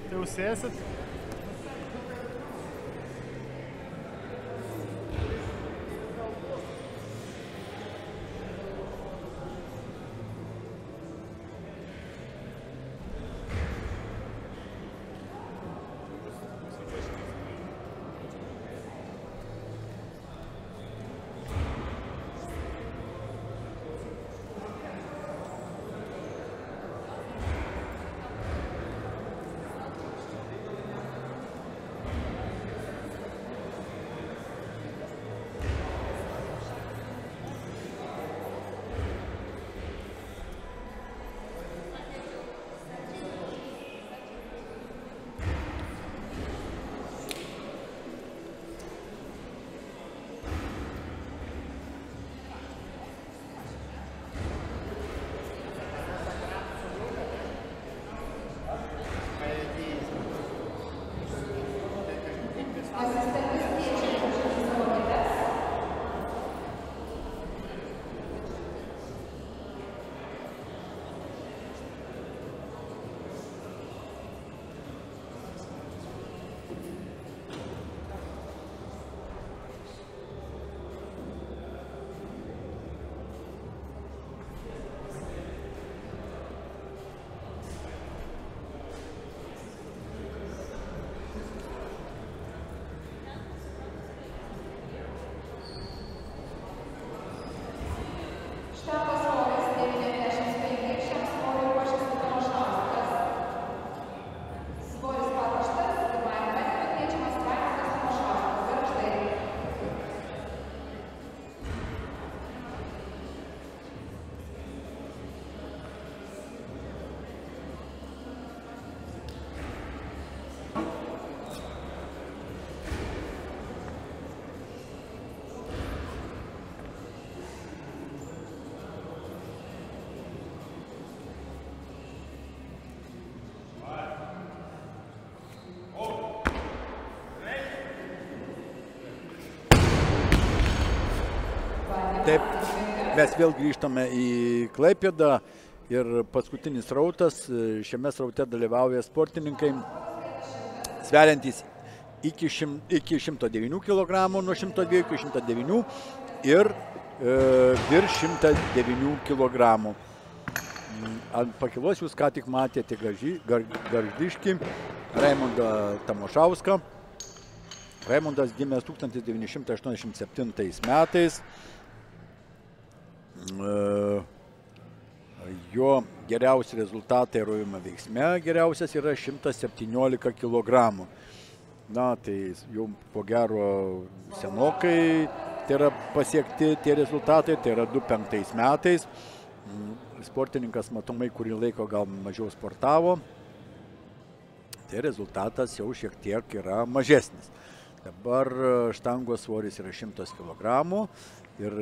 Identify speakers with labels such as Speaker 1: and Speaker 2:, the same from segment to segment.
Speaker 1: Tai jau sėsit.
Speaker 2: Taip, mes vėl grįžtame į Klaipėdą ir paskutinis rautas. Šiame sraute dalyvauja sportininkai sveriantys iki 109 kg, nuo 102 iki 109 ir virš 109 kg. Ant pakilos jūs ką tik matėte gargždiškį Raimondą Tamošauską. Raimondas gimęs 1987 metais. Jo geriausi rezultatai aerobiniame veiksme geriausias yra 117 kg. Na, tai jau po gero senokai tai yra pasiekti tie rezultatai, tai yra 2005 metais. Sportininkas matomai kurį laiko gal mažiau sportavo, tai rezultatas jau šiek tiek yra mažesnis. Dabar štangos svoris yra 100 kg ir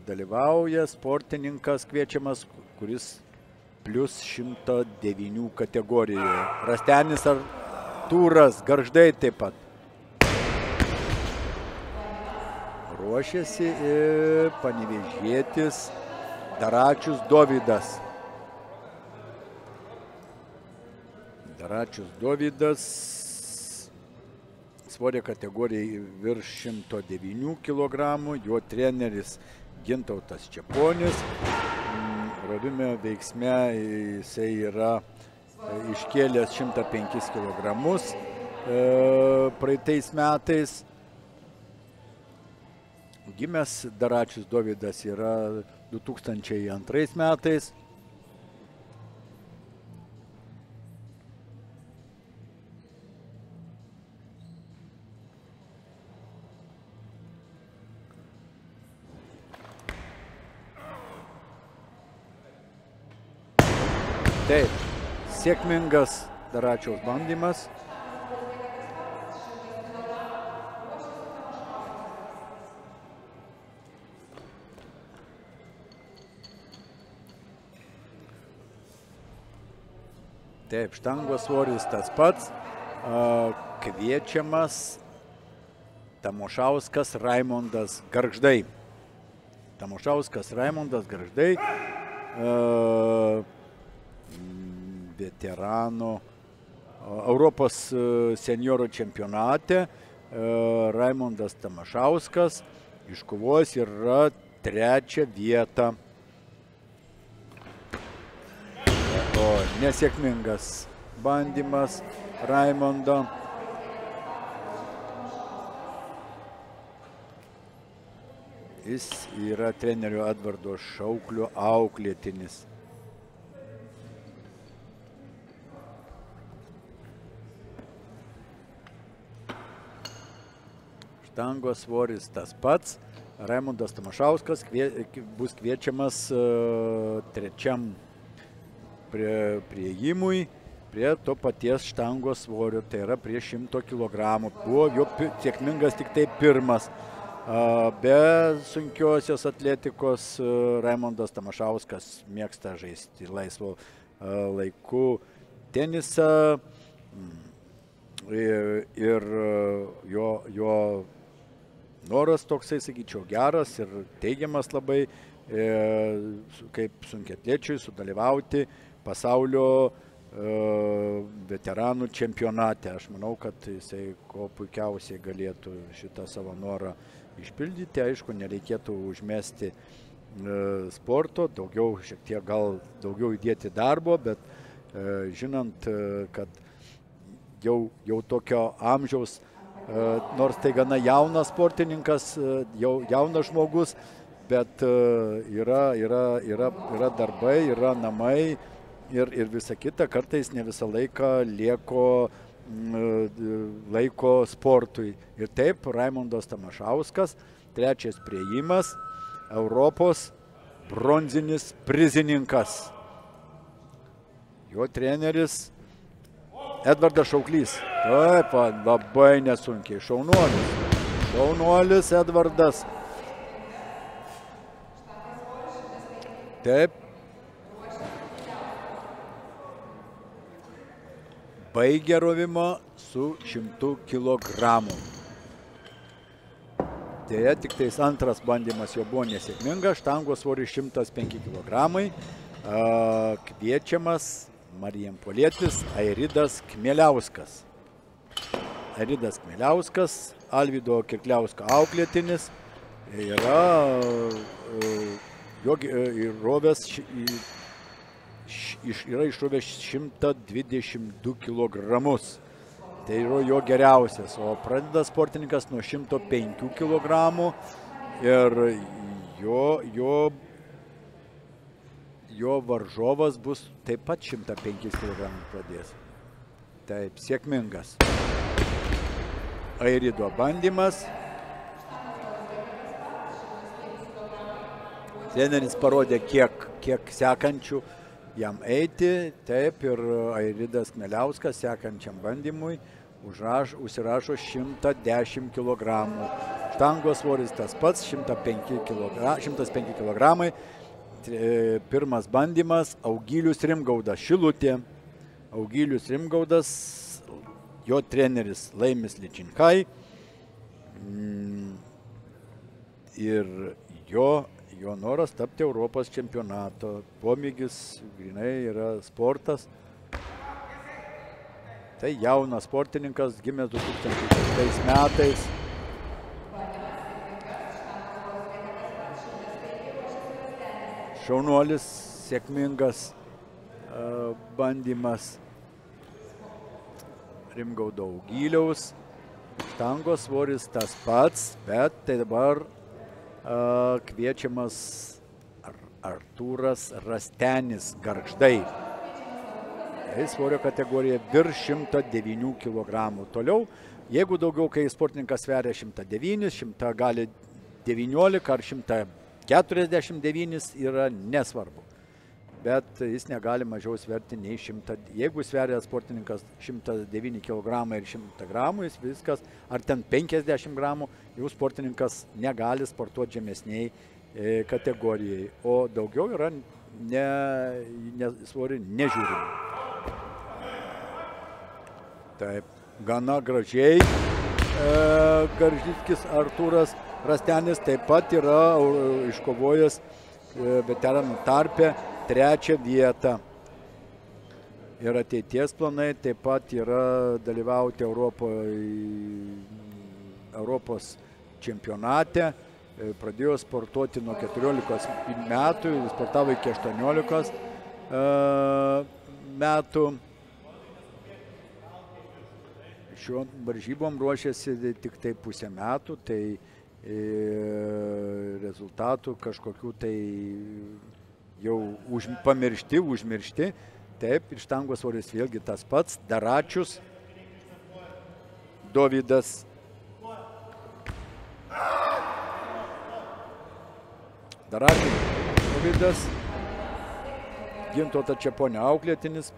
Speaker 2: dalyvauja sportininkas kviečiamas, kuris plus 109 kategorijoje. Rastenis Artūras, Gargždai taip pat. Ruošiasi ir panevėžietis Daračius Dovydas. Daračius Dovydas svorio kategorijai virš 109 kg, jo treneris Gintautas Čeponis. Aerobiniame veiksme jisai yra iškėlęs 105 kg praeitais metais. Gimęs Daračius Dovydas yra 2002 metais. Taip, sėkmingas Daračiaus bandymas. Taip, štangos svoris tas pats. Kviečiamas Tamošauskas Raimondas Gargždai. Tamošauskas Raimondas Gargždai. Veterano Europos seniorų čempionate Raimondas Tamašauskas iškovojęs yra 3. vietą. Nesėkmingas bandymas Raimondo. Jis yra trenerio Edvardo Šauklio auklėtinis. Štangos svoris tas pats. Raimondas Tamašauskas bus kviečiamas 3. priėjimui prie to paties štangos svorio, tai yra prie 100 kg. Buvo jo sėkmingas tik tai 1. Be sunkiosios atletikos Raimondas Tamašauskas mėgsta žaisti laisvo laiku tenisą ir jo noras toksai, sakyčiau, geras ir teigiamas labai, kaip sunkiaatlečiui sudalyvauti pasaulio veteranų čempionate. Aš manau, kad jisai ko puikiausiai galėtų šitą savo norą išpildyti. Aišku, nereikėtų užmesti sporto, šiek tiek gal daugiau įdėti darbo, bet žinant, kad jau tokio amžiaus, nors tai gana jaunas sportininkas, jau jaunas žmogus, bet yra darbai, yra namai ir visa kita, kartais ne visą laiką lieko laiko sportui. Ir taip, Raimondas Tamašauskas, 3. priėjimas, Europos bronzinis prizininkas. Jo treneris Edvardas Šauklys. Taip, labai nesunkiai. Šaunuolis. Šaunuolis Edvardas. Taip. Baigė rovimą su 100 kg. Deja, tik tais 2. bandymas jo buvo nesėkmingas. Štangos svoris 105 kg. Kviečiamas marijampolietis Airidas Kmieliauskas. Airidas Kmieliauskas, Alvydo Kirkliausko auklėtinis, yra išrovęs 122 kg. Tai yra jo geriausias, o pradeda sportininkas nuo 105 kg ir jo varžovas bus taip pat 105 kg pradės. Taip, sėkmingas. Airido bandymas. Treneris parodė, kiek sekančių jam eiti. Taip, ir Airidas Kmieliauskas sekančiam bandymui užsirašo 110 kg. Štangos svoris tas pats, 105 kg. 1. bandymas Augilius Rimgaudas, Šilutė. Augilius Rimgaudas, jo treneris Laimis Ličinkai. Ir jo noras tapti Europos čempionato. Pomėgis grinai yra sportas. Tai jaunas sportininkas, gimęs 2005 metais. Šaunuolis, sėkmingas bandymas Rimgaudo Augiliaus. Štangos svoris tas pats, bet tai dabar kviečiamas Artūras Rastenis Gargždai. Tai svorio kategorija virš 109 kg. Toliau, jeigu daugiau, kai sportininkas sveria 109, 100 gali 19 ar 149 yra nesvarbu. Bet jis negali mažiau sverti nei 100. Jeigu sveria sportininkas 109 kg ir 100 g, jis viskas, ar ten 50 g, jau sportininkas negali sportuoti žemesniai kategorijai. O daugiau yra svorį nežiūrimi. Taip, gana gražiai Gargždickis Artūras Rastenis taip pat yra iškovojęs veteranų tarpe 3. vietą. ir ateities planai taip pat yra dalyvauti Europos čempionate. Pradėjo sportuoti nuo 14 metų, sportavo iki 18 metų. Šiuo varžybom ruošiasi tik tai pusę metų, tai rezultatų kažkokių tai jau užmiršti. Taip, ir štangos svoris vėlgi tas pats, Daračius, Dovydas. Dovydas, Gintautas Čeponio auklėtinis,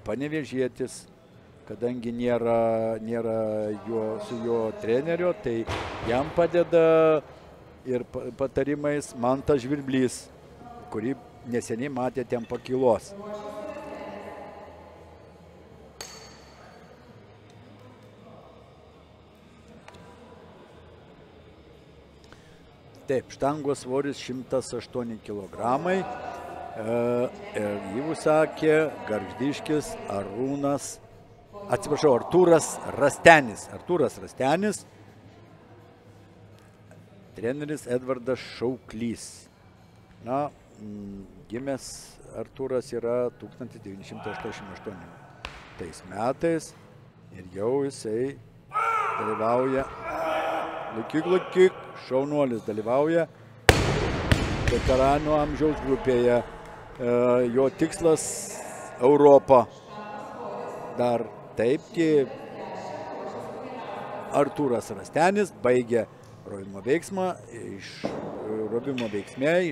Speaker 2: panevėžietis, kadangi nėra su jo trenerio, tai jam padeda ir patarimais Mantas Žvirblys, kurį neseniai matėte ant pakylos. Taip, štangos svoris 108 kg. Jį užsakė Gargždiškis Artūras Rastenis. Treneris Edvardas Šauklys. Na, gimęs Artūras yra 1988 metais ir jau jisai dalyvauja. Laikyk, šaunuolis dalyvauja veteranų amžiaus grupėje. Jo tikslas Europa. Dar taipgi Artūras Rastenis baigė rovimo veiksme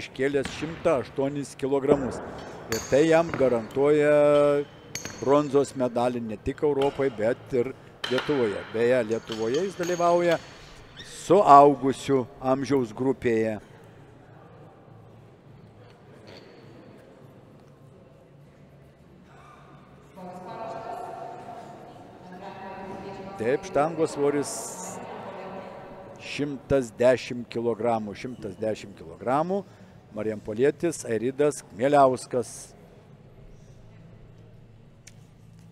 Speaker 2: iškėlęs 108 kg. Ir tai jam garantuoja bronzos medalį ne tik Europoje, bet ir Lietuvoje. Beje, Lietuvoje jis dalyvauja suaugusių amžiaus grupėje. Taip, štangos svoris 110 kg. Marijampolietis Airidas Kmieliauskas.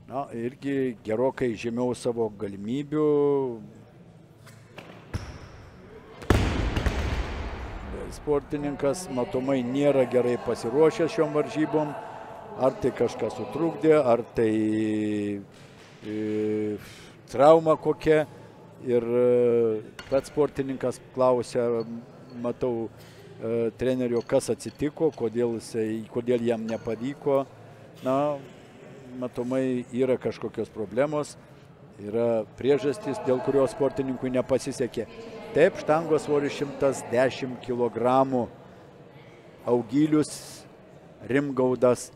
Speaker 2: Na, irgi gerokai žemiau savo galimybių. Sportininkas matomai nėra gerai pasiruošęs šiom varžybom. Ar tai kažkas sutrukdė, ar tai trauma kokia. Ir pats sportininkas klausia, matau, trenerio, kas atsitiko, kodėl jam nepavyko. Na, matomai yra kažkokios problemos, yra priežastys, dėl kurios sportininkui nepasisekė. Taip, štangos svoris 110 kg. Augylius Rimgaudas.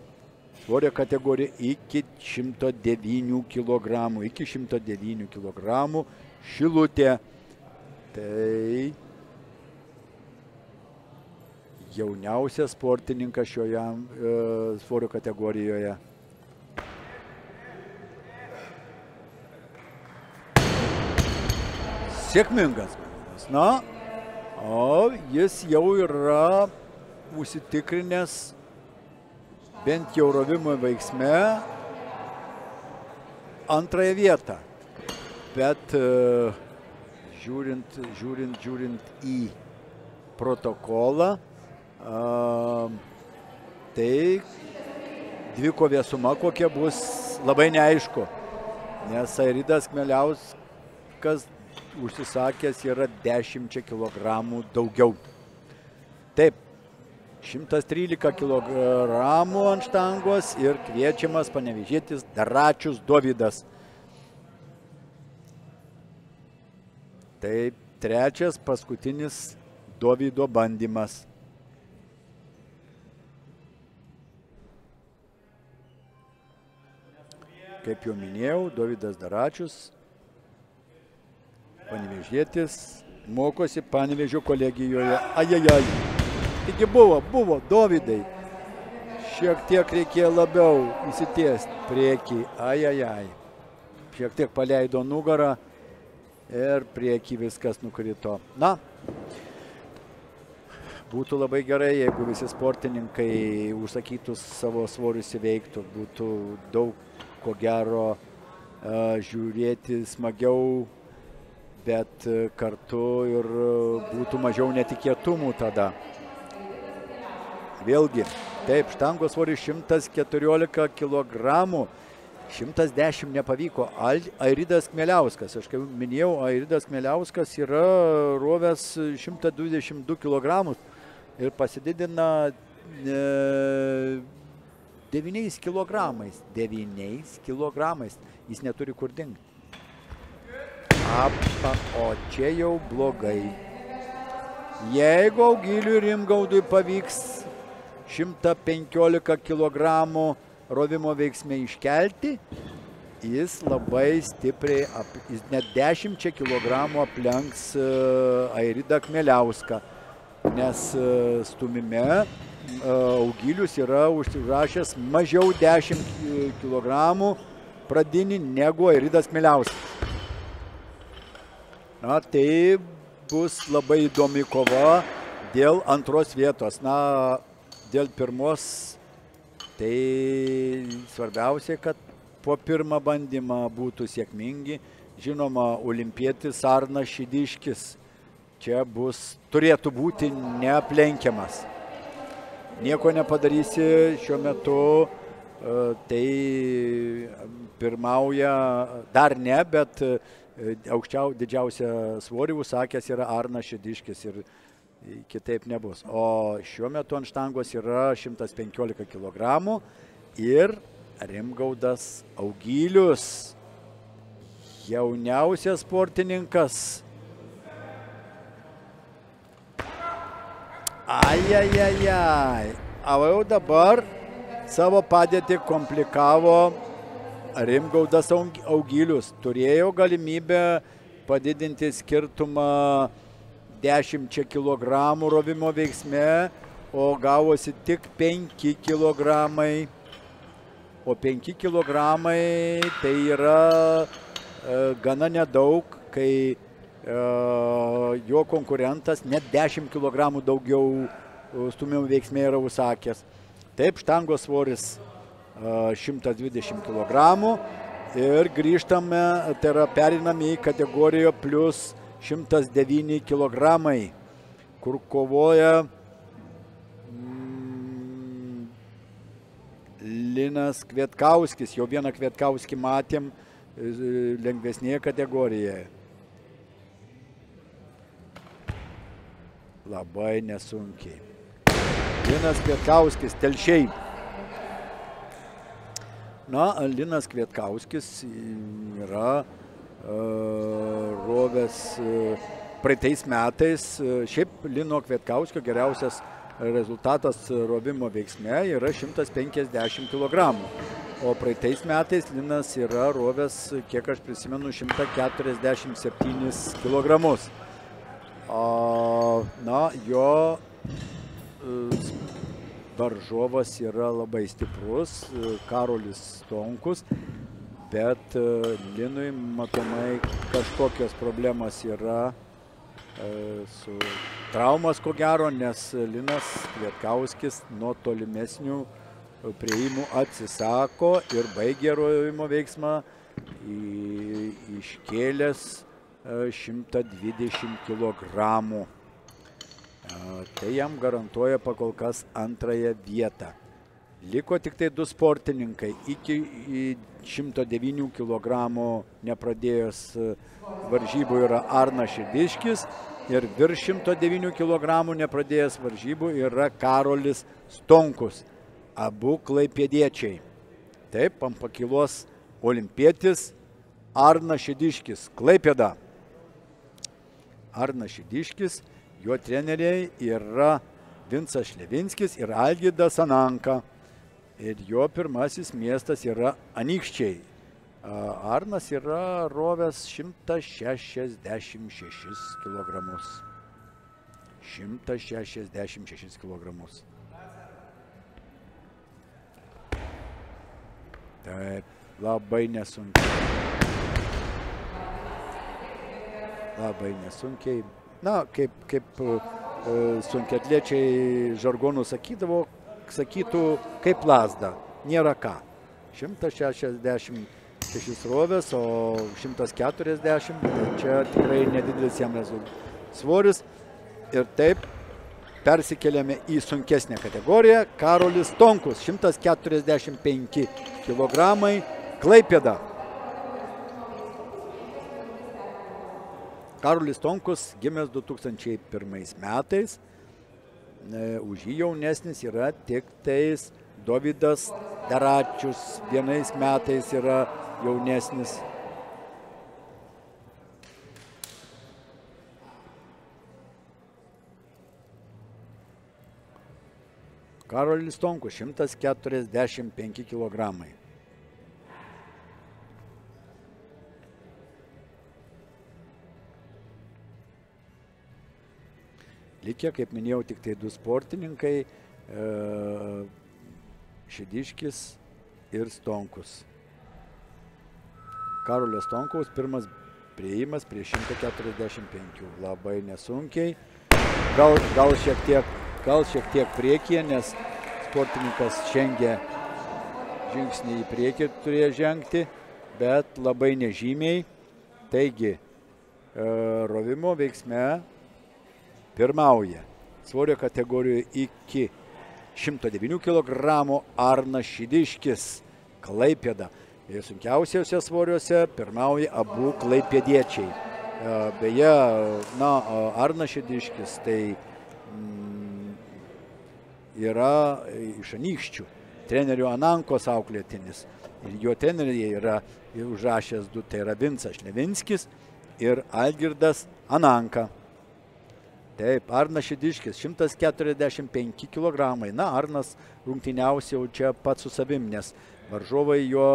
Speaker 2: Svorio kategorija iki 109 kg. Šilutė. Tai jauniausias sportininkas šioje svorio kategorijoje. Sėkmingas. Na, o jis jau yra užsitikrinęs bent jau rovimo veiksme antrąją vietą. Bet žiūrint į protokolą, tai dvikovė suma kokia bus labai neaišku, nes Airidas Kmieliauskas užsisakęs yra 10 kg daugiau. Taip, 113 kg ant štangos ir kviečiamas panevėžietis Daračius Dovydas. Tai trečias paskutinis Dovydo bandymas. Kaip jau minėjau, Dovydas Daračius, panevėžietis, mokosi Panevėžio kolegijoje. Ajajaj. Taigi buvo, Dovydai. Šiek tiek reikėjo labiau įsitiesti priekį. Ajajaj. Šiek tiek paleido nugarą ir priekį viskas nukrito. Na, būtų labai gerai, jeigu visi sportininkai užsakytus savo svorius įveiktų. Būtų daug ko gero žiūrėti smagiau, bet kartu ir būtų mažiau netikėtumų tada. Vėlgi, taip, štangos svoris 114 kg, 110 nepavyko. Airidas Kmieliauskas, aš kaip minėjau, Airidas Kmieliauskas yra rovęs 122 kg ir pasididina 9 kilogramais. 9 kilogramais. Jis neturi kur dingti. O čia jau blogai. Jeigu Augiliui Rimgaudui pavyks 115 kg rovimo veiksme iškelti, jis labai stipriai, jis net 10 kg aplenks Airidą Kmieliauską, nes stumime Augilius yra užsirašęs mažiau 10 kg pradinį negu Airidas Kmieliauskas. Na, tai bus labai įdomi kova dėl antros vietos. Na, dėl pirmos, tai svarbiausia, kad po pirmą bandymą būtų sėkmingi. Žinoma, olimpietis Arnas Šidiškis čia turėtų būti neaplenkiamas. Nieko nepadarysi šiuo metu, tai pirmauja, dar ne, bet didžiausią svorį užsakęs yra Arnas Šidiškis ir kitaip nebus. O šiuo metu ant štangos yra 115 kg ir Rimgaudas Augilius, jauniausias sportininkas. Ai. O jau dabar savo padėtį komplikavo Rimgaudas Augilius. Turėjo galimybę padidinti skirtumą 10 kg rovimo veiksme, o gavosi tik 5 kg. O 5 kg tai yra gana nedaug, kai jo konkurentas net 10 kg daugiau stumimo veiksme yra užsakęs. Taip, štangos svoris 120 kg ir grįžtame, tai yra periname į kategoriją plus 109 kg, kur kovoja Linas Kvietkauskis. Jau vieną Kvietkauskį matėm lengvesnėje kategorijoje. Labai nesunkiai. Linas Kvietkauskis, Telšiai. Na, Linas Kvietkauskis yra rovęs praeitais metais. Šiaip Lino Kvietkauskio geriausias rezultatas rovimo veiksme yra 150 kg. O praeitais metais Linas yra rovęs, kiek aš prisimenu, 147 kg. Na, jo varžovas yra labai stiprus, Karolis Stonkus, bet Linui matomai kažkokios problemas yra su traumas, ko gero, nes Linas Kvietkauskis nuo tolimesnių prieimų atsisako ir baigė rovimo veiksmą iškėlęs 120 kg. Tai jam garantuoja pakol kas antrąją vietą. Liko tik tai 2 sportininkai. Iki 109 kg nepradėjęs varžybų yra Arnas Šidiškis ir virš 109 kg nepradėjęs varžybų yra Karolis Stonkus. Abu klaipėdiečiai. Taip, ant pakylos olimpietis Arnas Šidiškis, Klaipėda. Arnas Šidiškis, jo treneriai yra Vincas Šlevinskis ir Algirdas Ananka. Ir jo pirmasis miestas yra Anykščiai. Arnas yra rovęs 166 kg. 166 kg. Taip, labai nesunkiai. Labai nesunkiai. Na, kaip sunkiatliečiai žargonų sakytų, kaip lazda, nėra ką. 166 rovės, o 140, čia tikrai nedidelis jam svoris. Ir taip persikeliame į sunkesnę kategoriją. Karolis Stonkus, 145 kg, Klaipėda. Karolis Stonkus gimęs 2001 metais. Už jį jaunesnis yra tik tais Dovydas Daračius, vienais metais yra jaunesnis. Karolis Stonkus, 145 kg. Likę, kaip minėjau, tik tai du sportininkai, Šidiškis ir Stonkus. Karolio Stonkaus pirmas priėjimas prie 145. Labai nesunkiai. Gal šiek tiek priekyje, nes sportininkas žengia žingsnį į priekį turėjo žengti, bet labai nežymiai. Taigi, rovimo veiksme pirmauja svorio kategorijoje iki 109 kg Arnas Šidiškis, Klaipėda. Ir sunkiausiuose svoriuose pirmauja abu klaipėdiečiai. Beje, Arnas Šidiškis tai yra iš Anykščių, trenerio Anankos auklėtinis. Ir jo treneriai yra užrašęs du, tai yra Vincas Šlevinskis ir Algirdas Ananka. Taip, Arnas Šidiškis, 145 kg. Arnas rungtyniausia jau čia pats su savim, nes varžovai jo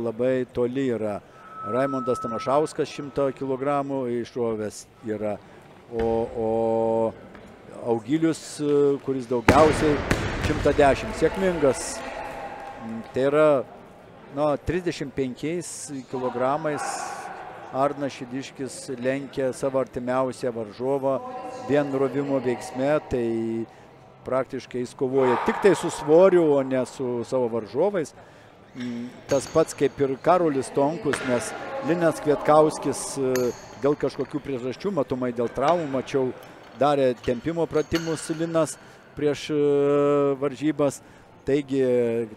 Speaker 2: labai toli yra. Raimondas Tamašauskas 100 kg išrovęs yra, o Augilius, kuris daugiausiai 110. Sėkmingas. Tai yra 35 kg Arnas Šidiškis lenkia savo artimiausią varžovą vien rovimo veiksme, tai praktiškai jis kovoja tik tai su svoriu, o ne su savo varžovais. Tas pats kaip ir Karolis Stonkus, nes Linas Kvietkauskis dėl kažkokių priežasčių, matomai dėl traumų, mačiau, darė tempimo pratimus Linas prieš varžybas. Taigi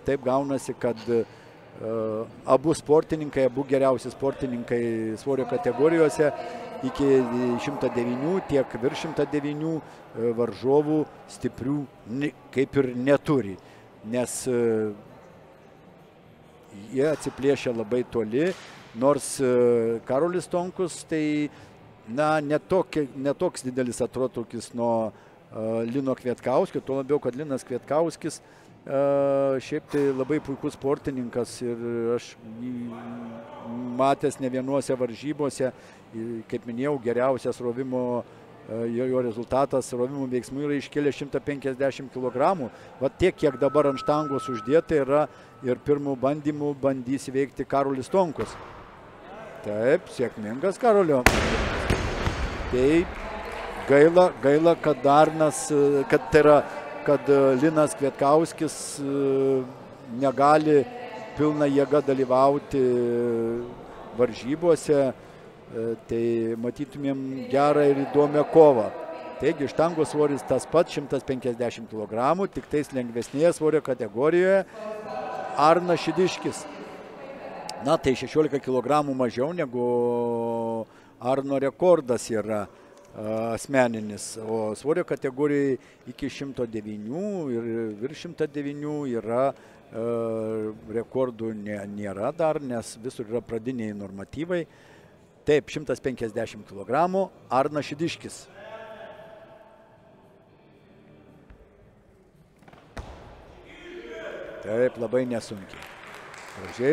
Speaker 2: taip gaunasi, kad abu sportininkai, abu geriausi sportininkai svorio kategorijose iki 109, tiek virš 109 varžovų stiprių kaip ir neturi, nes jie atsiplėšia labai toli, nors Karolis Stonkus tai netoks didelis atotrūkis nuo Lino Kvietkauskio, tuo labiau, kad Linas Kvietkauskis šiaip tai labai puikus sportininkas ir aš matęs ne vienuose varžybose, kaip minėjau, geriausias rovimo, jo rezultatas rovimo veiksmų yra iškėlė 150 kg. Va tiek, kiek dabar ant štangos uždėta yra ir pirmų bandymų bandys įveikti Karolis Stonkus. Taip, sėkmingas Karolio. Tai gaila, kad Arnas, kad Linas Kvietkauskis negali pilna jėga dalyvauti varžybose, tai matytumėm gerą ir įdomią kovą. Taigi štangos svoris tas pats 150 kg, tik tais lengvesnėje svorio kategorijoje Arnas Šidiškis. Tai 16 kg mažiau negu Arno rekordas yra asmeninis, o svorio kategorijoje iki 109 ir virš 109 yra rekordų nėra dar, nes visur yra pradiniai normatyvai. Taip, 150 kg Arnas Šidiškis. Taip, labai nesunkiai. Gražiai.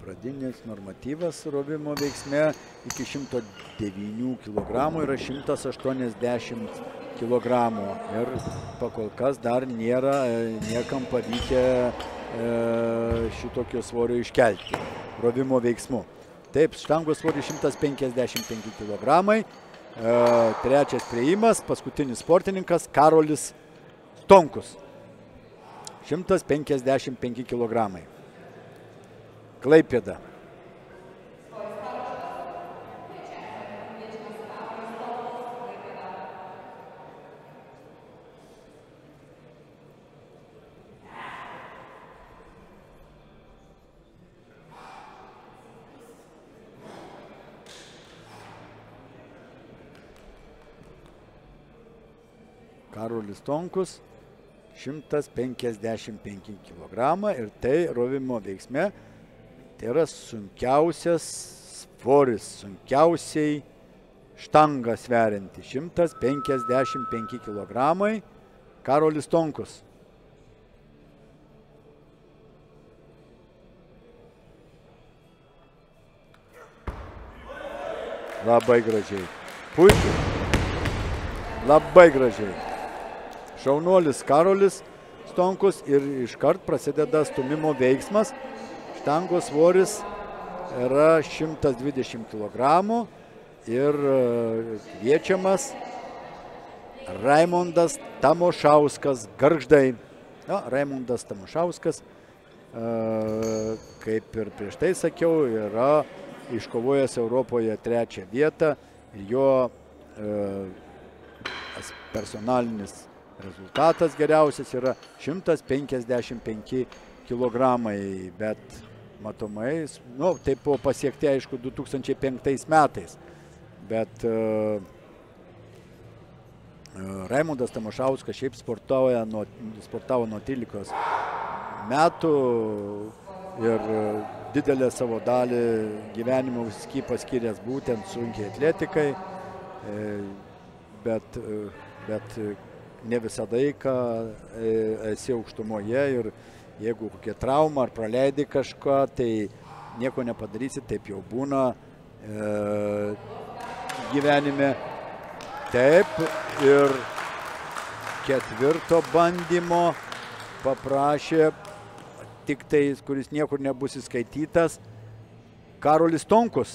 Speaker 2: Pradinis normatyvas rovimo veiksme iki 109 kg yra 180 kg ir pakol kas dar nėra niekam pavykę šitokio svorio iškelti rovimo veiksmu. Taip, štangos svoris 155 kg, Trečias priėjimas, paskutinis sportininkas Karolis Stonkus. 155 kg. Klaipėda. Karolis Stonkus, 155 kg ir tai rovimo veiksme tai yra sunkiausias svoris, sunkiausiai štangą sverianti. 155 kg. Karolis Stonkus. Labai gražiai. Puikiai. Labai gražiai. Šaunuolis Karolis Stonkus ir iškart prasideda stumimo veiksmas. Štangos svoris yra 120 kg ir kviečiamas Raimondas Tamošauskas Gargždai. Raimondas Tamošauskas, kaip ir prieš tai sakiau, yra iškovojęs Europoje 3. vietą ir jo personalinis rezultatas geriausias yra 155 kg, bet matomai, tai buvo pasiekti aišku 2005 metais, bet Raimondas Tamošauskas šiaip sportavo nuo 13 metų ir didelę savo dalį gyvenimo paskyręs būtent sunkiai atletikai, bet ne visą laiką esi aukštumoje ir jeigu kokia trauma ar praleidi kažką, tai nieko nepadarysi, taip jau būna gyvenime. Taip, ir 4. bandymo paprašė, tik tai, kuris niekur nebus įskaitytas, Karolis Stonkus.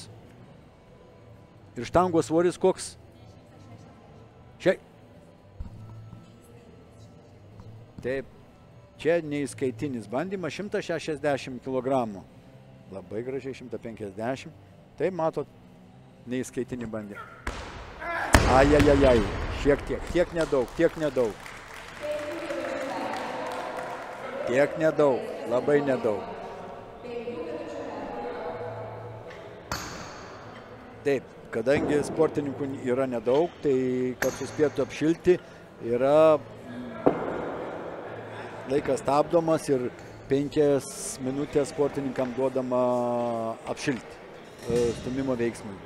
Speaker 2: Ir štangos svoris koks? Čia. Taip, čia neįskaitinis bandymas, 160 kg. Labai gražiai 150. Tai matot, neįskaitinį bandymą. Ajajajai, tiek nedaug. Tiek nedaug, labai nedaug. Taip, kadangi sportininkų yra nedaug, tai kad suspėtų apšilti, yra laikas stabdomas ir 5 minutės sportininkam duodama apšilti stumimo veiksmui.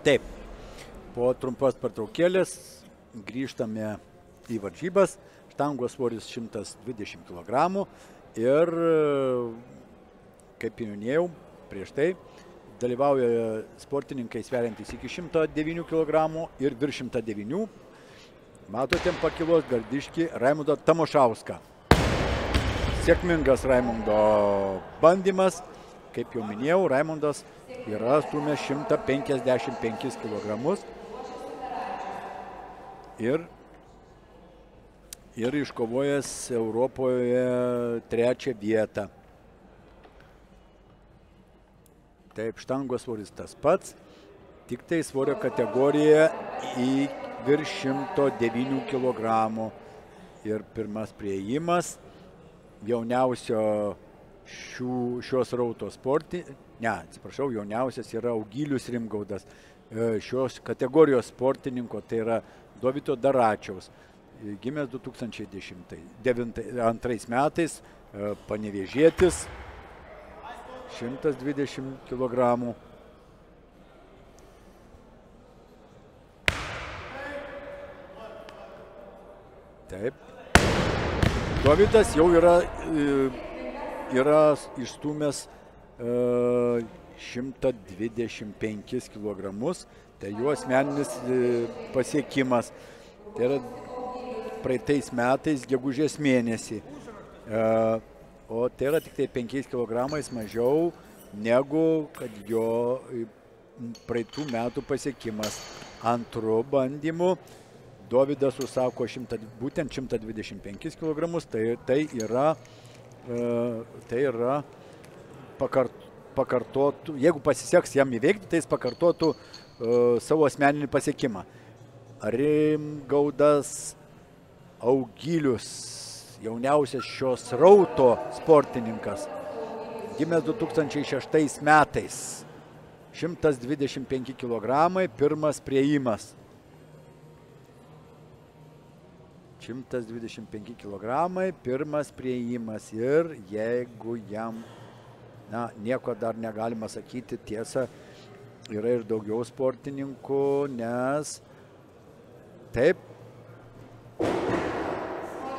Speaker 2: Taip, po trumpos pertraukėlės grįžtame į varžybas. Štangos svoris 120 kg ir, kaip minėjau, prieš tai dalyvauja sportininkai sveriantys iki 109 kg ir virš 109. Matote pakilos gardiškį Raimundo Tamošauską. Sėkmingas Raimundo bandymas. Kaip jau minėjau, Raimundas yra stūmęs 155 kg ir iškovojęs Europoje 3 vietą. Taip, štangos svoris tas pats, tik tai svorio kategorija į virš 109 kg. Ir pirmas priėjimas jauniausio šios rauto jauniausias yra Augylius Rimgaudas. Šios kategorijos sportininko, tai yra Dovydo Daračiaus. Gimęs 2002 metais, panevėžietis, 120 kg. Taip. Dovydas jau yra išstūmęs 125 kg. Tai jų asmeninis pasiekimas. Tai yra praeitais metais, gegužės mėnesį. O tai yra tik tai 5 kg mažiau negu kad jo praeitų metų pasiekimas. Antru bandymu Dovydas užsako būtent 125 kg. Tai yra pakartotų, jeigu pasiseks jam įveikti, tai jis pakartotų savo asmeninį pasiekimą. Rimgaudas Augylius, jauniausias šios rauto sportininkas, gimęs 2006 metais, 125 kg, pirmas priėjimas. 125 kg, pirmas priėjimas ir jeigu jam, nieko dar negalima sakyti, tiesa, yra ir daugiau sportininkų, nes taip,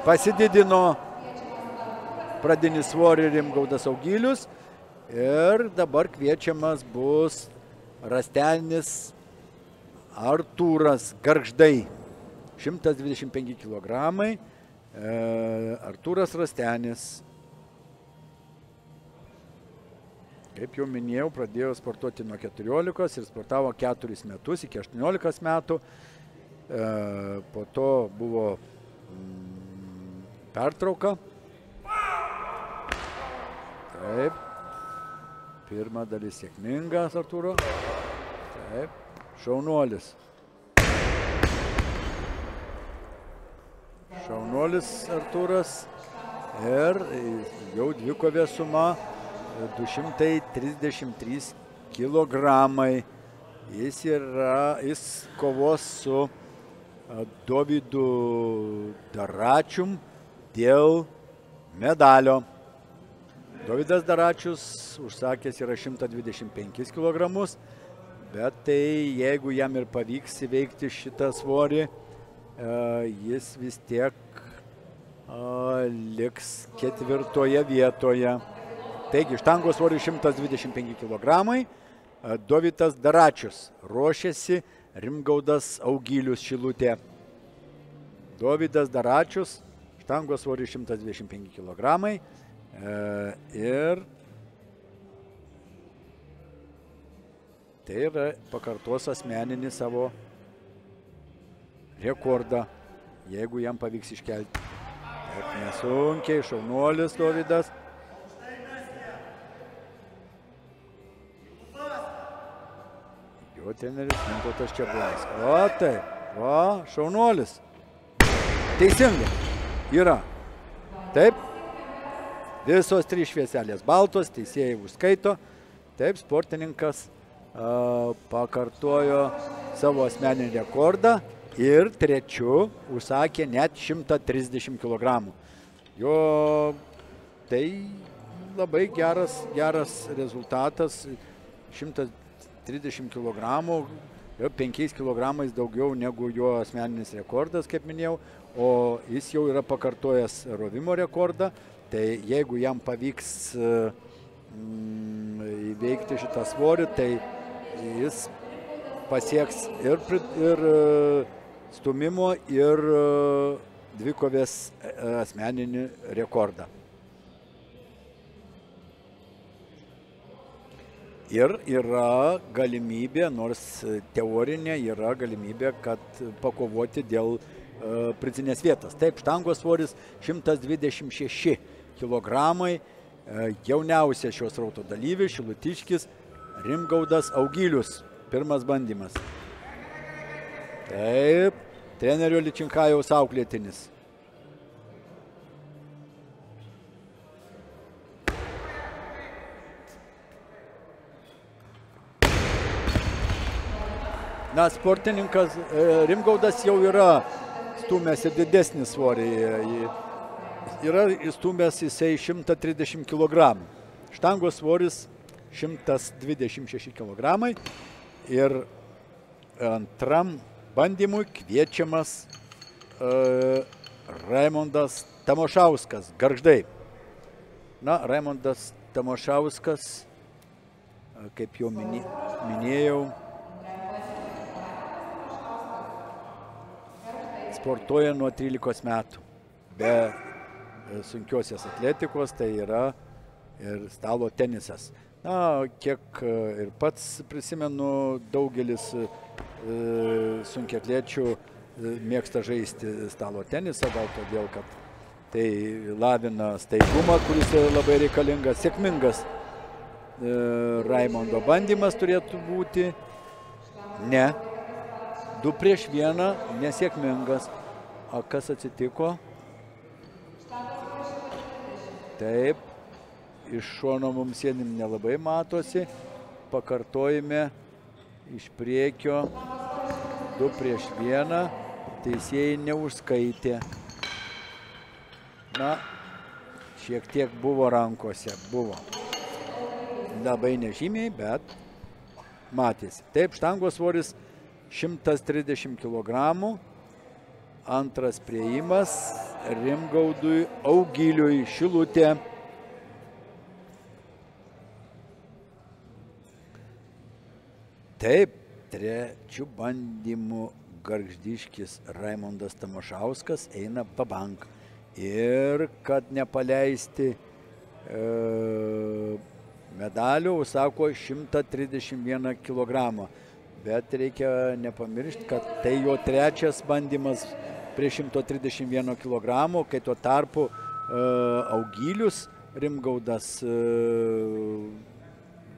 Speaker 2: pasididino pradinį svorį Rimgaudas Augylius ir dabar kviečiamas bus Rastenis Artūras Gargždai. 125 kg. Artūras Rastenis. Kaip jau minėjau, pradėjo sportuoti nuo 14 ir sportavo 4 metus iki 18 metų. Po to buvo pertrauka. Taip. Pirma dalis sėkmingas Artūro. Taip. Šaunuolis. Šaunuolis Artūras. Ir jau dvikovė suma 233 kg. Jis kovos su Dovydu Daračium dėl medalio. Dovydas Daračius užsakęs yra 125 kg, bet tai jeigu jam ir pavyks įveikti šitą svorį, jis vis tiek liks 4 vietoje. Taigi, štangos svoris 125 kg. Dovydas Daračius ruošiasi, Rimgaudas Augylius Šilutė. Dovydas Daračius, štangos svoris 125 kg. Ir tai yra pakartos asmeninį savo rekordą, jeigu jam pavyks iškelti. Ir nesunkiai, šaunuolis Dovydas. Jo treneris Mintautas Čebuonis. O tai, šaunuolis. Teisingai. Yra. Taip. Visos 3 švieselės baltos, teisėjai užskaito. Taip, sportininkas pakartojo savo asmeninį rekordą ir trečiu užsakė net 130 kg. Jo tai labai geras rezultatas, 130 kg Jau 5 kg daugiau negu jo asmeninis rekordas, kaip minėjau, o jis jau yra pakartojęs rovimo rekordą. Tai jeigu jam pavyks įveikti šitą svorį, tai jis pasieks ir stumimo, ir dvikovės asmeninį rekordą. Ir yra galimybė, nors teorinė, yra galimybė, kad pakovoti dėl prizinės vietos. Taip, štangos svoris 126 kg, jauniausias šios rauto dalyvis, šilutiškis Rimgaudas Augilius. Pirmas bandymas. Taip, trenerio Ličinkajaus auklėtinis. Na, sportininkas Rimgaudas jau yra stūmęs į didesnį svorį. Yra įstūmęs jisai 130 kg. Štangos svoris 126 kg. Ir antram bandymui kviečiamas Raimondas Tamošauskas, Gargždai. Na, Raimondas Tamošauskas, kaip jau minėjau, sportuoja nuo 13 metų. Be sunkiosios atletikos tai yra ir stalo tenisas. Na, kiek ir pats prisimenu, daugelis sunkiaatlečių mėgsta žaisti stalo tenisą, gal todėl, kad tai lavina staigumą, kuris labai reikalingas. Sėkmingas Raimondo bandymas turėtų būti. Ne. 2 prieš 1, nesėkmingas. O kas atsitiko? Taip, iš šono mums sėdim nelabai matosi. Pakartojime iš priekio 2 prieš 1. Teisėjai neužskaitė. Na, šiek tiek buvo rankose. Buvo. Labai nežymiai, bet matėsi. Taip, štangos svoris 130 kg. Antras priėjimas Rimgaudui Augiliui, Šilutė. Taip, trečių bandymų gargždiškis Raimondas Tamošauskas eina pabank. Ir kad nepaleisti medalių, sako 131 kg. Bet reikia nepamiršti, kad tai jo trečias bandymas prie 131 kg, kai tuo tarpu Augilius Rimgaudas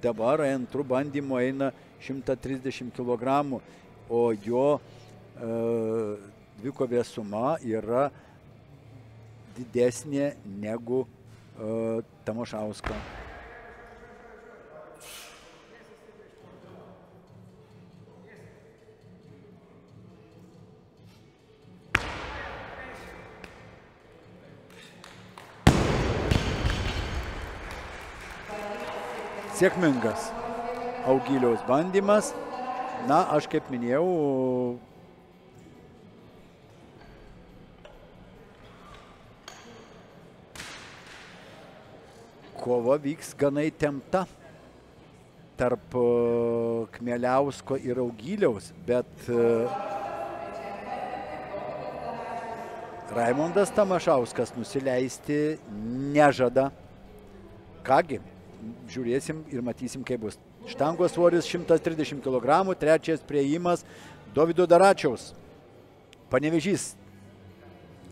Speaker 2: dabar antrų bandymų eina 130 kg, o jo dvikovė suma yra didesnė negu Tamošausko. Sėkmingas Augiliaus bandymas. Na, aš kaip minėjau, kova vyks gana įtempta tarp Kmieliausko ir Augiliaus, bet Raimondas Tamošauskas nusileisti nežada. Kągi, žiūrėsim ir matysim, kaip bus. Štangos svoris 130 kg, trečias priėjimas Dovydo Daračiaus. Panevėžys,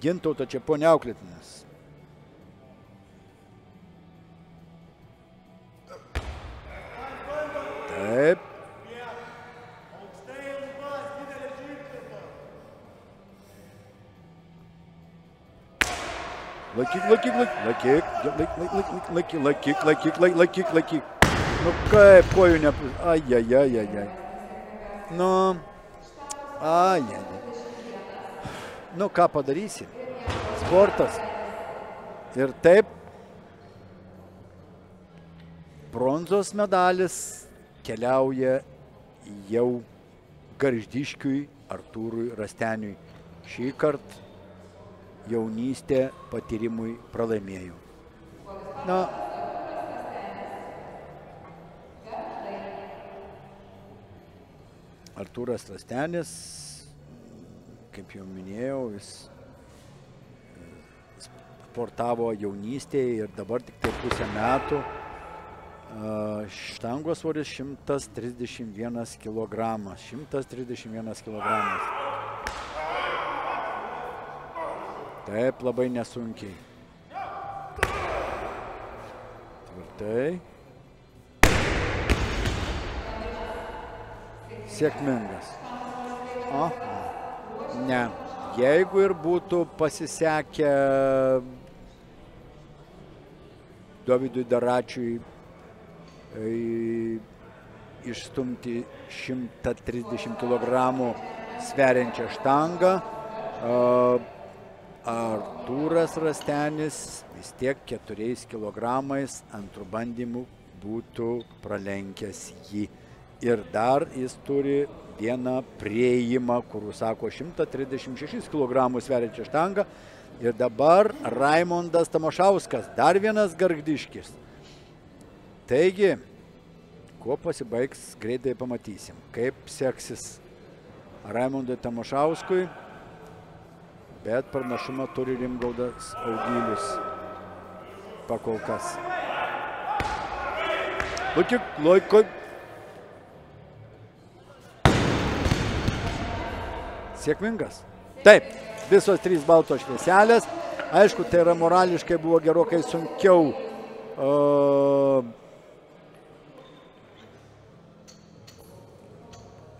Speaker 2: Gintauto Čeponio auklėtinis. Taip. Laikyk. Nu kaip, kojų nepus... Ajajajajaj. Nu, ajajaj. Nu, ką padarysi? Sportas. Ir taip, bronzos medalis keliauja jau Gargždiškiui Artūrui Rasteniui. Šį kartą jaunystė patyrimui pralaimėjo. Na, Artūras Rastenis, kaip jau minėjau, jis sportavo jaunystėje ir dabar tik tai pusę metų. Štangos svoris 131 kg. 131 kg. Taip, labai nesunkiai. Tvirtai. Sėkmingas. Ne. Jeigu ir būtų pasisekę Dovydui Daračiui išstumti 130 kg sveriančią štangą, Artūras Rastenis vis tiek 4 kg antrų bandymų būtų pralenkęs jį. Ir dar jis turi vieną prieimą, kur sako 136 kg sveriančią štangą. Ir dabar Raimondas Tamošauskas, dar vienas gargždiškis. Taigi, kuo pasibaigs, greitai pamatysim. Kaip seksis Raimondui Tamošauskui, bet pranašumą turi Rimgaudas Augylius pakolkas. Laiko. Sėkmingas. Taip, visos 3 baltos švieselės. Aišku, tai yra morališkai buvo gerokai sunkiau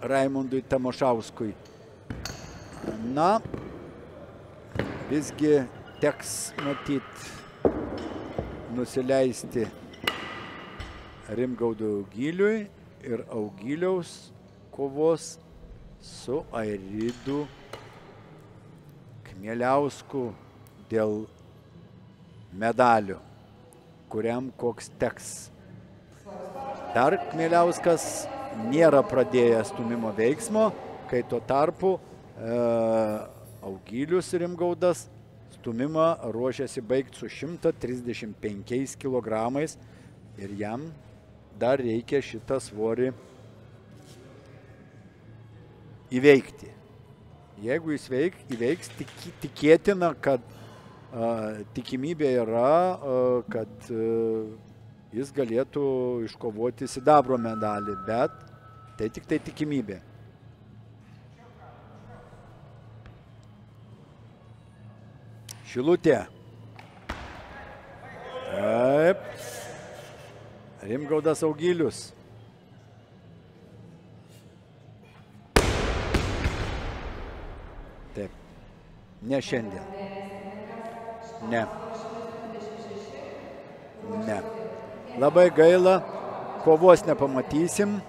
Speaker 2: Raimondui Tamošauskui. Na, visgi teks matyti nusileisti Rimgaudui Augyliui ir Augyliaus kovos su Airidu Kmieliausku dėl medalių, kuriam koks teks. Dar Kmieliauskas nėra pradėjęs stūmimo veiksmo, kai tuo tarpu Augylius Rimgaudas stūmimą ruošiasi baigti su 135 kg ir jam dar reikia šitą svorį įveikti. Jeigu jis įveiks, tikėtina, kad tikimybė yra, kad jis galėtų iškovoti sidabro medalį, bet tai tik tai tikimybė. Šilutė. Taip. Rimgaudas Augylius. Taip. Ne šiandien. Ne. Ne. Labai gaila. Kovos nepamatysim.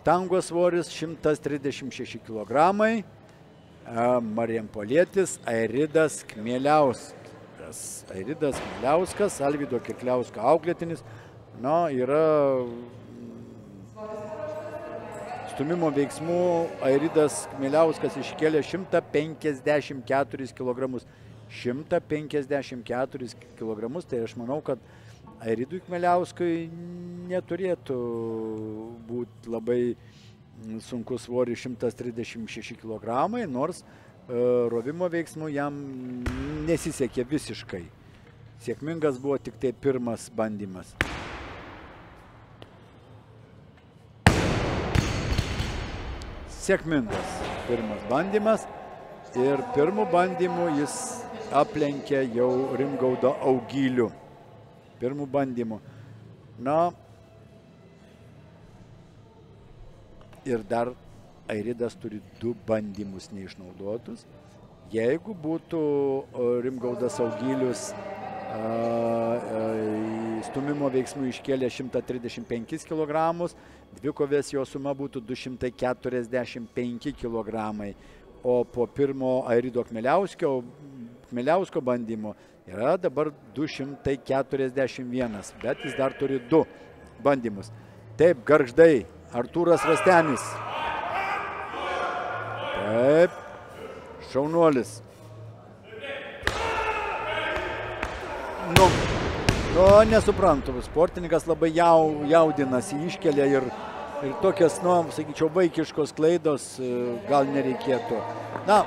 Speaker 2: Štangos svoris 136 kg. Marijampolietis Airidas Kmieliauskas. Airidas Kmieliauskas, Alvydo Kirkliausko auklėtinis. Na, yra stūmimo veiksmų. Airidas Kmieliauskas iškėlė 154 kg. 154 kg. Tai aš manau, kad Airidui Kmieliauskui neturėtų būti labai sunkus svoris 136 kg, nors rovimo veiksmų jam nesisekė visiškai. Sėkmingas buvo tik tai pirmas bandymas. Sėkmingas pirmas bandymas ir pirmų bandymų jis aplenkė jau Rimgaudą Augylių. Pirmų bandymų. Na, ir dar Airidas turi 2 bandymus neišnaudotus. Jeigu būtų Rimgaudas Augylius stūmimo veiksmų iškėlė 135 kg, dvikovės jo suma būtų 245 kg. O po pirmo Airido Kmieliausko bandymo yra dabar 241, bet jis dar turi 2 bandymus. Taip, Gargždai, Artūras Rastenis. Taip. Šaunuolis. Nu, nesuprantu, sportininkas labai jaudinasi, iškelia ir tokias, sakyčiau, vaikiškos klaidos gal nereikėtų. Na,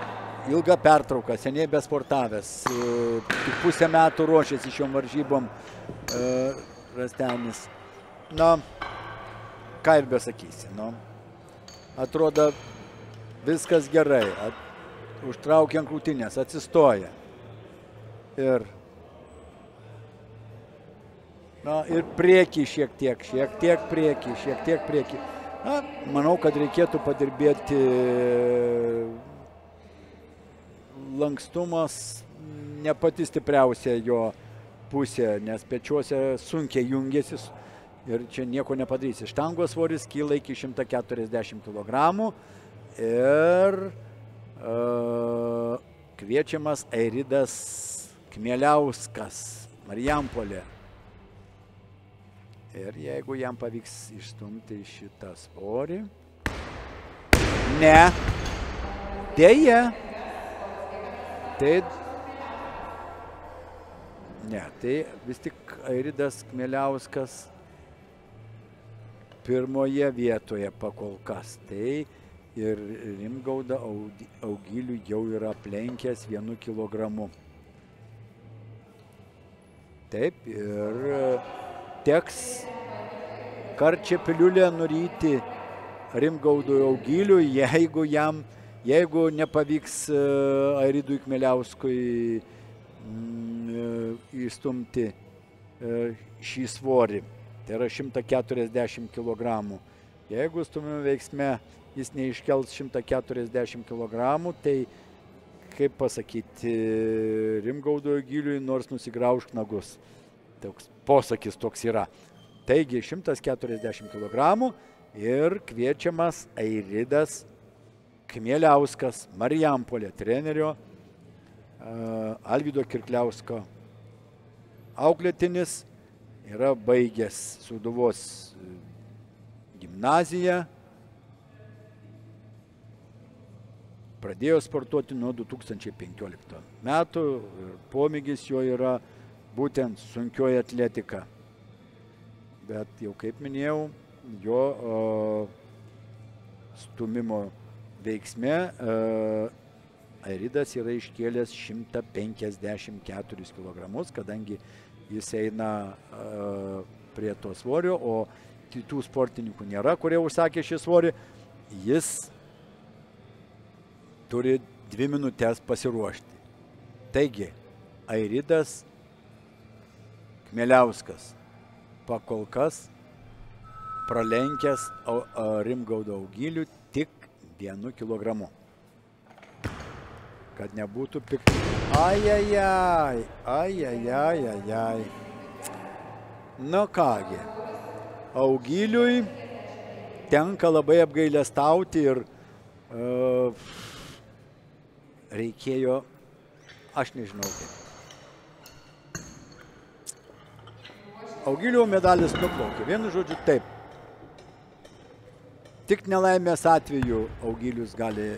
Speaker 2: ilga pertrauka, seniai besportavęs, tik pusę metų ruošėsi šiom varžybom Rastenis. Na, ką ir besakysi, atrodo viskas gerai, užtraukia ant krūtinės, atsistoja. Ir priekį šiek tiek priekį. Na, manau, kad reikėtų padirbėti lankstumas ne pati stipriausia jo pusė, nes pečiuose sunkiai jungiasi ir čia nieko nepadarysi. Štangos svoris kyla iki 140 kg ir kviečiamas Airidas Kmieliauskas, Marijampolė. Ir jeigu jam pavyks išstumti šitą svorį. Ne. Deja. Tai vis tik Airidas Kmieliauskas pirmoje vietoje pakol kas. Tai ir Rimgaudą Augilių jau yra aplenkęs 1 kilogramu. Taip, ir teks karčią piliulę nuryti Rimgaudui Augiliui, jeigu nepavyks Airidui Kmieliauskui įstumti šį svorį. Tai yra 140 kg. Jeigu stumimo veiksme jis neiškels 140 kg, tai, kaip pasakyti, Rimgaudui Augiliui nors nusigraužk nagus. Toks posakis toks yra. Taigi 140 kg ir kviečiamas Airidas Kmieliauskas, Marijampolė, trenerio Alvydo Kirkliausko auklėtinis, yra baigęs Sūduvos gimnaziją, pradėjo sportuoti nuo 2015 metų ir pomėgis jo yra būtent sunkioji atletika. Bet jau kaip minėjau, jo stumimo veiksme Airidas yra iškėlęs 154 kg, kadangi jis eina prie to svorio, o kitų sportininkų nėra, kurie užsakė šį svorį. Jis turi 2 minutės pasiruošti. Taigi, Airidas Kmieliauskas pakol kas pralenkęs Rimgaudą Augilių tik 1 kilogramu. Kad nebūtų piktų. Ai. Na kągi, Augiliui tenka labai apgailestauti ir reikėjo, aš nežinau kaip. Augilių medalis nuplaukė. Vienu žodžiu, taip. Tik nelaimės atveju Augilius gali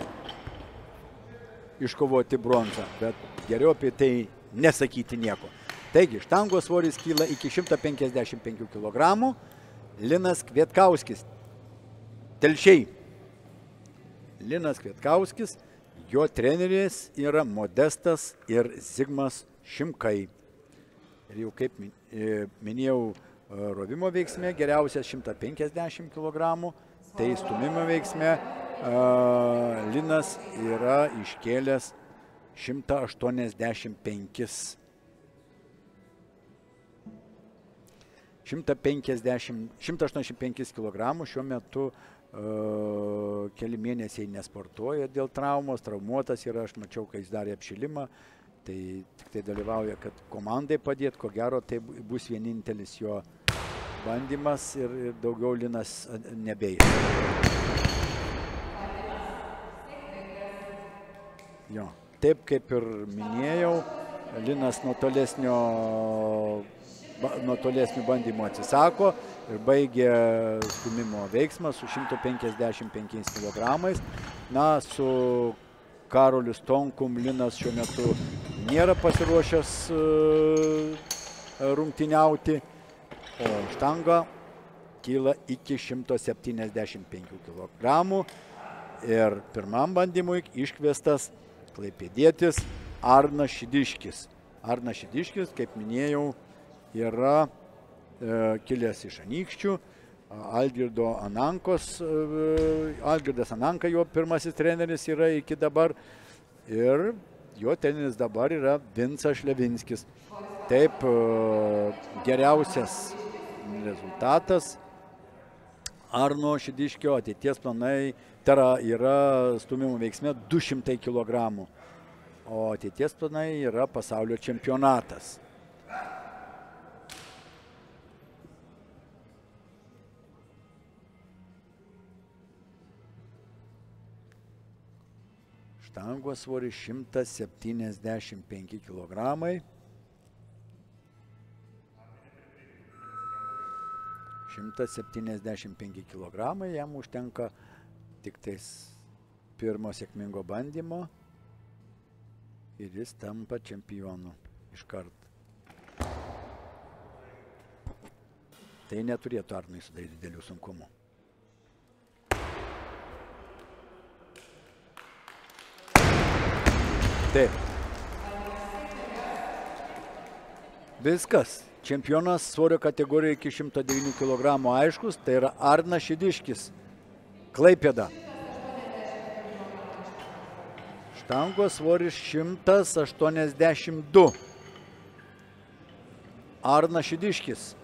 Speaker 2: iškovoti bronzą, bet geriau apie tai nesakyti nieko. Taigi, štangos svoris kyla iki 155 kg. Linas Kvietkauskis. Telšiai. Linas Kvietkauskis, jo treneris yra Modestas ir Zigmas Šimkai. Ir jau kaip minėjau, rovimo veiksme geriausias 150 kg, tai stumimo veiksme Linas yra iškėlęs 185 kg. Šiuo metu keli mėnesiai nesportuoja dėl traumos, traumuotas yra, aš mačiau, kai jis darė apšilimą, tai tik tai dalyvauja, kad komandai padėt, ko gero, tai bus vienintelis jo bandymas ir daugiau Linas nebeis. Jo, taip kaip ir minėjau, Linas nuo tolesnio nuo tolesnių bandymų atsisako ir baigė stūmimo veiksmą su 155 kg. Na, su Karoliu Stonkum Linas šiuo metu nėra pasiruošęs rungtyniauti, o štanga kyla iki 175 kg. Ir pirmam bandymui iškviestas klaipėdietis Arnas Šidiškis. Arnas Šidiškis, kaip minėjau, yra kilęs iš Anykščių. Algirdas Ananka, jo pirmasis treneris yra iki dabar. Ir jo treneris dabar yra Vincas Šlevinskis. Taip, geriausias rezultatas Arno Šidiškio ateities planai yra stūmimo veiksme 200 kg, o ateities planai yra pasaulio čempionatas. Štangos svoris 175 kg. 175 kg, jam užtenka tik tais pirmo sėkmingo bandymo ir jis tampa čempionu iškart. Tai neturėtų Arnui sudaryti didelių sunkumų. Taip. Viskas. Čempionas svorio kategorijoje iki 109 kg aiškus, tai yra Arnas Šidiškis, Klaipėda. Štangos svoris 182. Arnas Šidiškis.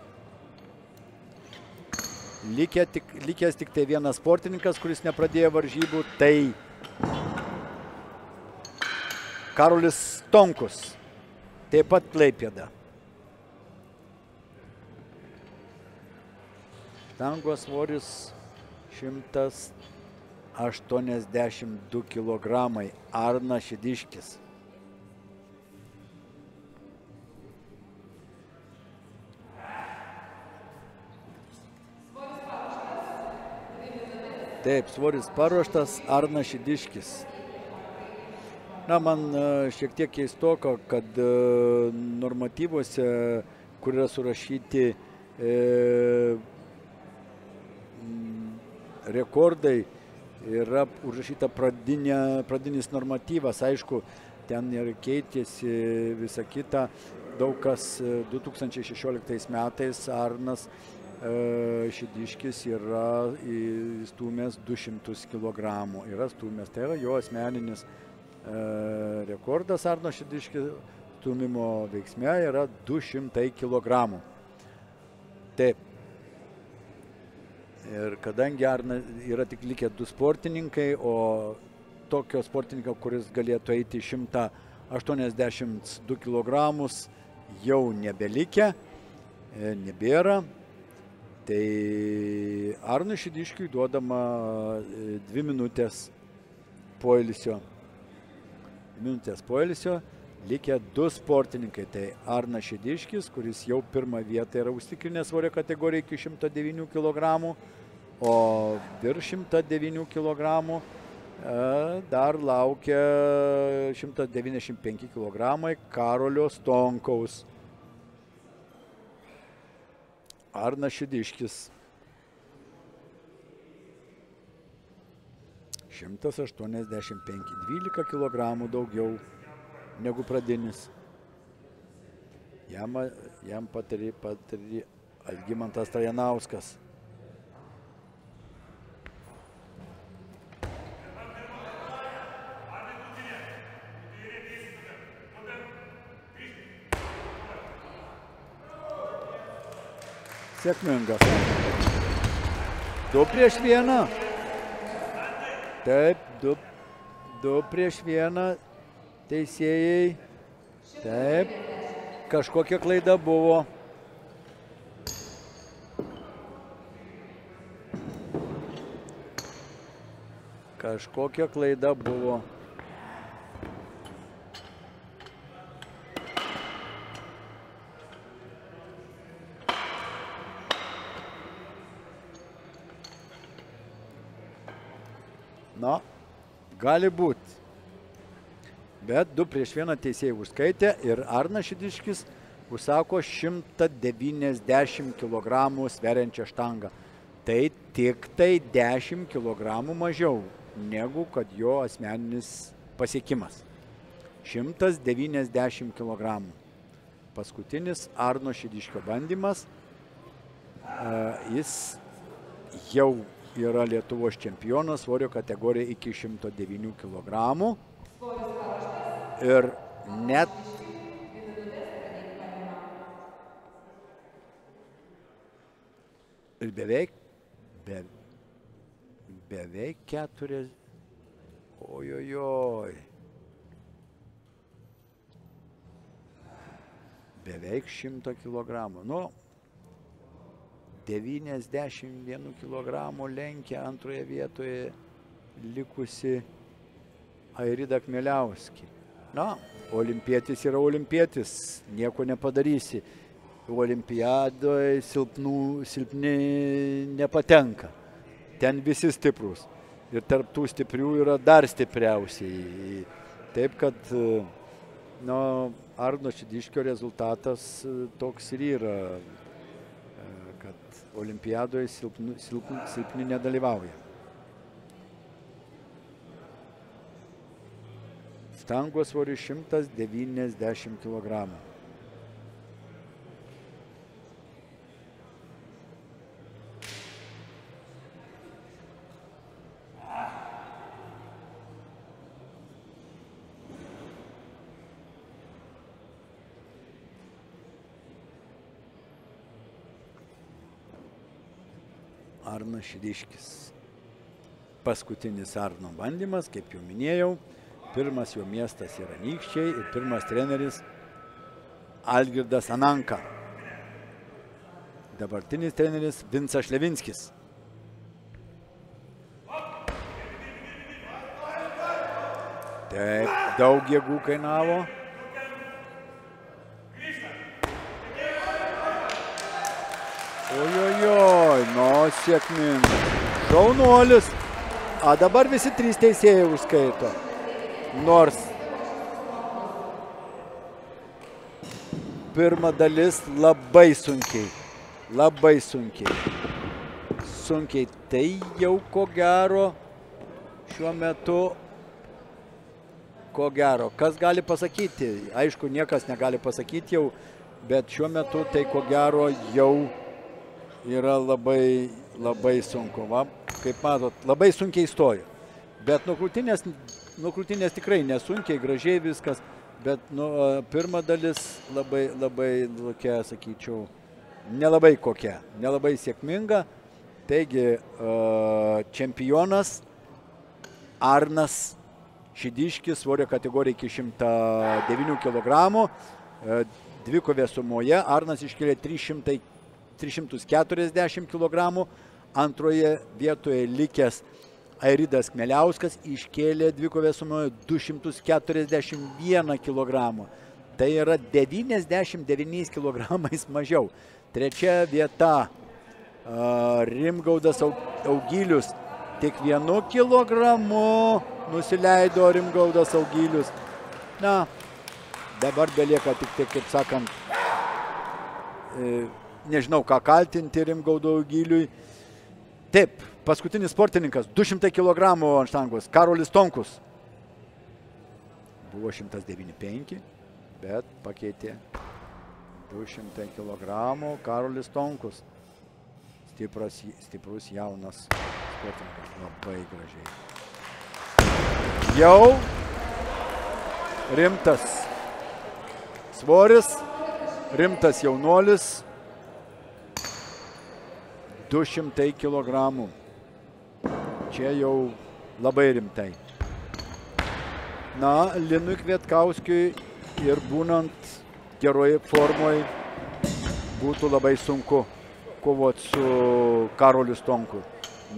Speaker 2: Likęs tik tai vienas sportininkas, kuris nepradėjo varžybų, tai Karolis Stonkus, taip pat Klaipėda. Štangos svoris 182 kg. Arnas Šidiškis. Taip, svoris paruoštas, Arnas Šidiškis. Na, man šiek tiek keistoka, kad normatyvuose, kur yra surašyti rekordai, yra užrašyta pradinis normatyvas. Aišku, ten ir keitėsi visa kita. Daug kas 2016 metais Arnas Šidiškis yra įstūmęs 200 kg. Yra stūmęs, tai yra jo asmeninis rekordas Arno Šidiškio stūmimo veiksme yra 200 kg. Taip. Ir kadangi yra tik likę 2 sportininkai, o tokio sportininko, kuris galėtų eiti 182 kg, jau nebelikę, nebėra. Tai Arnui Šidiškiui duodama 2 minutės poilsio. Likę 2 sportininkai. Tai Arnas Šidiškis, kuris jau pirmą vietą yra užtikrinęs svorio kategoriją iki 109 kg, o virš 109 kg dar laukia 195 kg Karolio Stonkaus. Arnas Šidiškis. 185, 12 kg daugiau negu pradinis. Jam patarė Algimantas Trajanauskas. Sėkmingas. 2-1. Taip, 2-1 teisėjai. Taip, kažkokia klaida buvo. Kažkokia klaida buvo. Na, gali būti. Bet 2-1 teisėjai užskaitė ir Arnas Šidiškis užsako 190 kg sveriančią štangą. Tai tik tai 10 kg mažiau negu kad jo asmeninis pasiekimas. 190 kg. Paskutinis Arno Šidiškio bandymas. Jis jau yra Lietuvos čempionas svorio kategorija iki 109 kg. Ir net ir beveik 4. Ojojoj. Beveik 100 kg. Nu, 91 kg lenkia antroje vietoje likusi Airida Kmieliauskė. Na, olimpietis yra olimpietis, nieko nepadarysi. Olimpiadoje silpni nepatenka. Ten visi stiprus. Ir tarp tų stiprių yra dar stipriausiai. Taip, kad Arno Šidiškio rezultatas toks ir yra, kad olimpiadoje silpni nedalyvauja. Štangos svoris 190 kg. Arnas Šidiškis. Paskutinis Arno bandymas, kaip jau minėjau. Pirmas jo miestas yra Anykščiai ir pirmas treneris Algirdas Ananka. Dabartinis treneris Vincas Šlevinskis. Taip, daug jėgų kainavo. Ojojoj, nu sėkmingai. Šaunuolis. A dabar visi 3 teisėjai užskaito. Nors pirma dalis labai sunkiai. Sunkiai. Tai jau ko gero šiuo metu, kas gali pasakyti? Aišku, niekas negali pasakyti jau, bet šiuo metu tai ko gero jau yra labai sunku. Va, kaip matot, labai sunkiai stojo. Bet nuo krūtinės tikrai nesunkiai, gražiai viskas, bet pirma dalis labai tokia, sakyčiau, nelabai kokia, nelabai sėkminga. Taigi, čempionas Arnas Šidiškis, svorio kategorija iki 109 kg. Dvikovė sumoje Arnas iškėlė 340 kg. Antroje vietoje likęs Airidas Kmieliauskas iškėlė dvikovę sumoje 241 kg. Tai yra 99 kg mažiau. Trečia vieta Rimgaudas Augylius. Tik 1 kg nusileido Rimgaudas Augylius. Na, dabar belieka tik tai, kaip sakant, nežinau, ką kaltinti Rimgaudo Augyliui. Taip, paskutinis sportininkas, 200 kg ant štangos, Karolis Tonkus. Buvo 195, bet pakeitė 200 kg Karolis Tonkus. Stiprus jaunas sportininkas, labai gražiai. Jau rimtas svoris, rimtas jaunuolis. 200 kg. Čia jau labai rimtai. Na, Linui Kvietkauskiui ir būnant geroje formoje būtų labai sunku kovoti su Karoliu Tonku,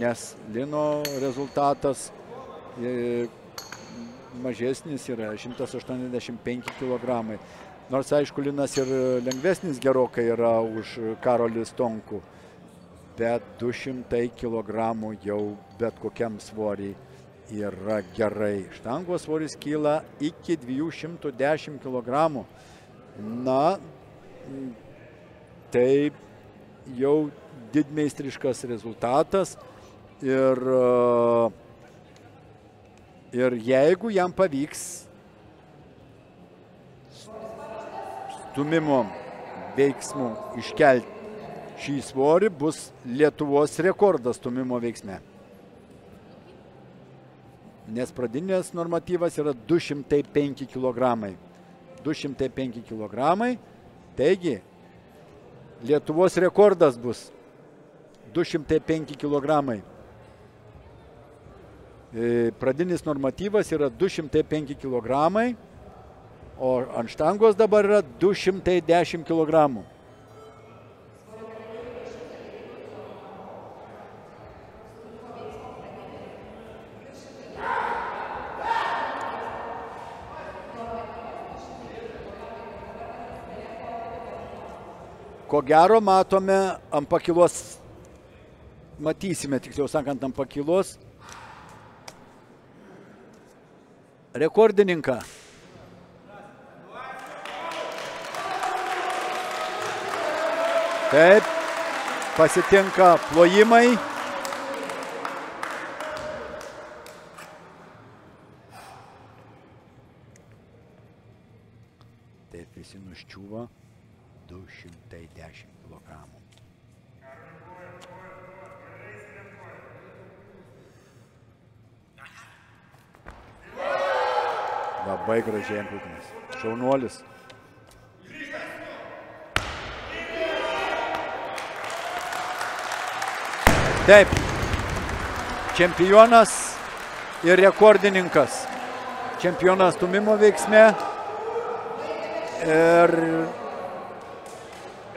Speaker 2: nes Lino rezultatas mažesnis yra 185 kg. Nors, aišku, Linas ir lengvesnis gerokai yra už Karolį Tonkų. Bet 200 kg jau bet kokiam svoriai yra gerai. Štangos svoris kyla iki 210 kg. Na, tai jau didmeistriškas rezultatas ir jeigu jam pavyks stumimo veiksmų iškelti šį svorį, bus Lietuvos rekordas stumimo veiksme. Nes pradinės normatyvas yra 205 kg. 205 kg, taigi Lietuvos rekordas bus 205 kg. Pradinis normatyvas yra 205 kg, o ant štangos dabar yra 210 kg. Ko gero matome ant pakylos, matysime, tiksliau sakant, ant pakylos rekordininką. Taip, pasitinka plojimai. Taip, visi nuščiūva. 210 kg. Labai gražiai ant krūtinės. Šaunuolis. Taip, čempionas ir rekordininkas. Čempionas stumimo veiksme ir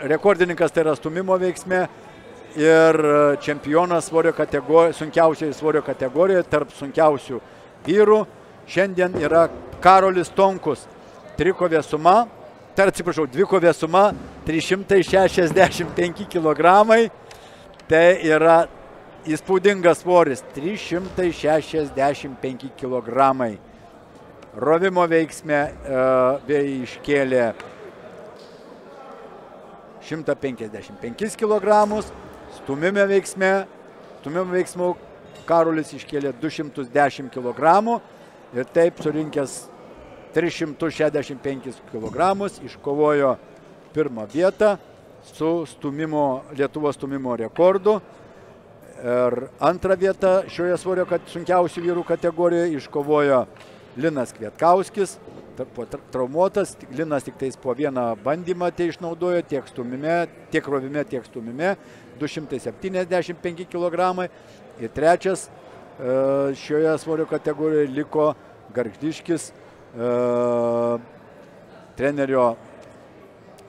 Speaker 2: rekordininkas tai yra stumimo veiksme ir čempionas svorio kategorijoje, sunkiausioje svorio kategorijoje, tarp sunkiausių vyrų. Šiandien yra Karolis Tonkus. Dvikovė suma 365 kg. Tai yra įspūdingas svoris. 365 kg. Rovimo veiksme iškėlė 155 kg, stumimo veiksmų Karolis iškėlė 210 kg ir taip surinkęs 365 kg iškovojo pirmą vietą su Lietuvos stumimo rekordu. Ir antrą vietą šioje svorio sunkiausių vyrų kategorijoje iškovojo Linas Kvietkauskis. Traumuotas, Linas tik tais po vieną bandymą tai išnaudojo tiek rovime, tiek stumime, 275 kg. Ir trečias šioje svorio kategorijoje liko Gargždiškis, trenerio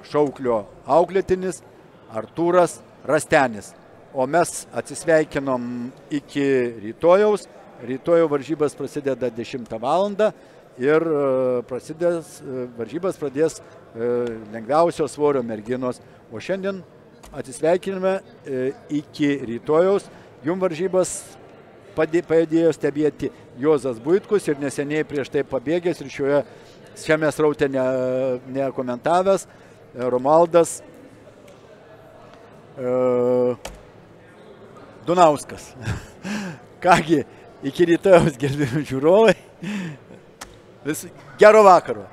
Speaker 2: Šauklio auklėtinis Artūras Rastenis. O mes atsisveikinom iki rytojaus. Rytojo varžybas prasideda 10 val. Ir varžybas pradės lengviausio svorio merginos. O šiandien atsisveikiname iki rytojaus. Jums varžybas padėjo stebėti Juozas Buitkus ir neseniai prieš tai pabėgęs ir šiame sraute nekomentavęs Romualdas Dunauskas. Kągi, iki rytojaus, gerbiami žiūrovai. Gero vakaro.